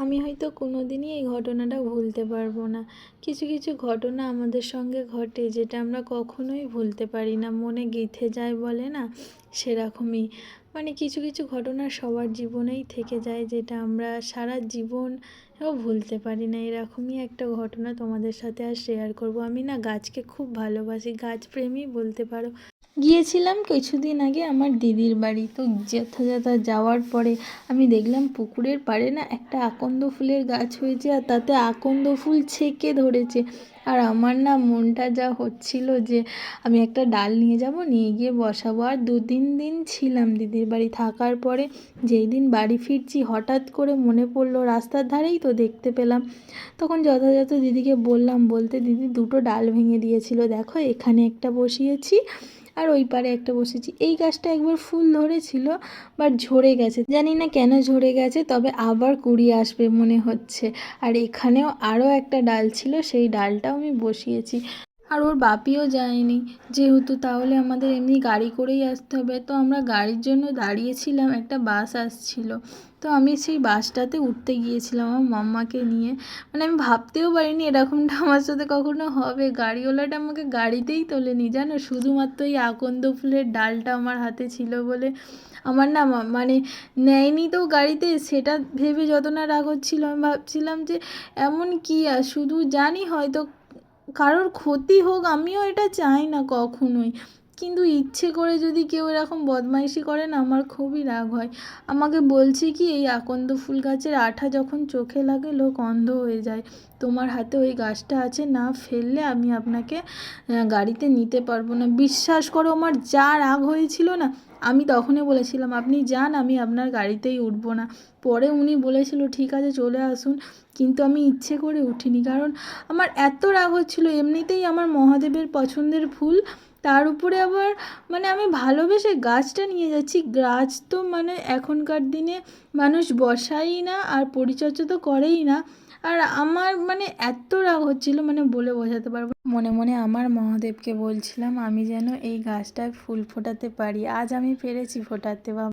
আমি হয়তো কোনো দিনই এই ঘটনাটা ভুলতে পারবো না। কিছু কিছু ঘটনা আমাদের সঙ্গে ঘটে যেটা আমরা কখনোই ভুলতে পারি না, মনে গেঁথে যায় বলে না, সেরকমই। মানে কিছু কিছু ঘটনা সবার জীবনেই থেকে যায় যেটা আমরা সারা জীবন ভুলতে পারি না। এরকমই একটা ঘটনা তোমাদের সাথে আর শেয়ার করব। আমি না গাছকে খুব ভালোবাসি, গাছপ্রেমী বলতে পারো। গিয়েছিলাম কিছুদিন আগে আমার দিদির বাড়ি, তো যথাযথ যাওয়ার পরে আমি দেখলাম পুকুরের পাড়ে না একটা আকন্দ ফুলের গাছ হয়েছে, আর তাতে আকন্দ ফুল ছেকে ধরেছে। আর আমার না মনটা যা হচ্ছিল যে আমি একটা ডাল নিয়ে যাব, নিয়ে গিয়ে বসাবো। আর 2-3 দিন ছিলাম দিদির বাড়ি, থাকার পরে যেই দিন বাড়ি ফিরছি হঠাৎ করে মনে পড়লো রাস্তার ধারেই তো দেখতে পেলাম। তখন যথাযথ দিদিকে বললাম, বলতে দিদি দুটো ডাল ভেঙে দিয়েছিল, দেখো এখানে একটা বসিয়েছি আর ওই পারে একটা বসেছি। এই গাছটা একবার ফুল ধরেছিল, বাট ঝরে গেছে, জানি না কেন ঝরে গেছে, তবে আবার কুড়ি আসবে মনে হচ্ছে। আর এখানেও আরও একটা ডাল ছিল, সেই ডালটাও আমি বসিয়েছি। আর ওর বাপিও যায়নি যেহেতু, তাহলে আমাদের এমনি গাড়ি করেই আসতে হবে। তো আমরা গাড়ির জন্য দাঁড়িয়েছিলাম, একটা বাস আসছিল, তো আমি সেই বাসটাতে উঠতে গিয়েছিলাম আমার মাম্মাকে নিয়ে। মানে আমি ভাবতেও পারিনি এরকমটা আমার সাথে কখনো হবে। গাড়িওয়ালাটা আমাকে গাড়িতেই তোলেনি জানো, শুধুমাত্র এই আকন্দ ফুলের ডালটা আমার হাতে ছিল বলে। আমার না মানে নেয়নি তো গাড়িতে, সেটা ভেবে যত না রাগ হচ্ছিল। আমি ভাবছিলাম যে এমন কি, আর শুধু জানি হয়তো কারোর ক্ষতি হোক, আমিও এটা চাই না কখনোই, কিন্তু ইচ্ছে করে যদি কেউ এরকম বদমাইশি করে না, আমার খুবই রাগ হয়। আমাকে বলছে কি, এই আকন্দ ফুল গাছের আঠা যখন চোখে লাগে লোক অন্ধ হয়ে যায়, তোমার হাতে ওই গাছটা আছে, না ফেললে আমি আপনাকে গাড়িতে নিতে পারবো না। বিশ্বাস করো আমার যা রাগ হয়েছিল না, আমি তখনই বলেছিলাম আপনি যান, আমি আপনার গাড়িতেই উঠবো না। পরে উনি বলেছিল ঠিক আছে চলে আসুন, কিন্তু আমি ইচ্ছে করে উঠিনি, কারণ আমার এত রাগ হচ্ছিল। এমনিতেই আমার মহাদেবের পছন্দের ফুল, তার উপরে আবার মানে আমি ভালোবেসে গাছটা নিয়ে যাচ্ছি। গাছ তো মানে এখনকার দিনে মানুষ বসাই না আর পরিচর্যা তো করেই না। আর আমার মানে এত রাগ হচ্ছিল, মানে বলে বোঝাতে পারবো। মনে মনে আমার মহাদেবকে বলছিলাম আমি যেন এই গাছটায় ফুল ফোটাতে পারি। আজ আমি পেরেছি ফোটাতে। বা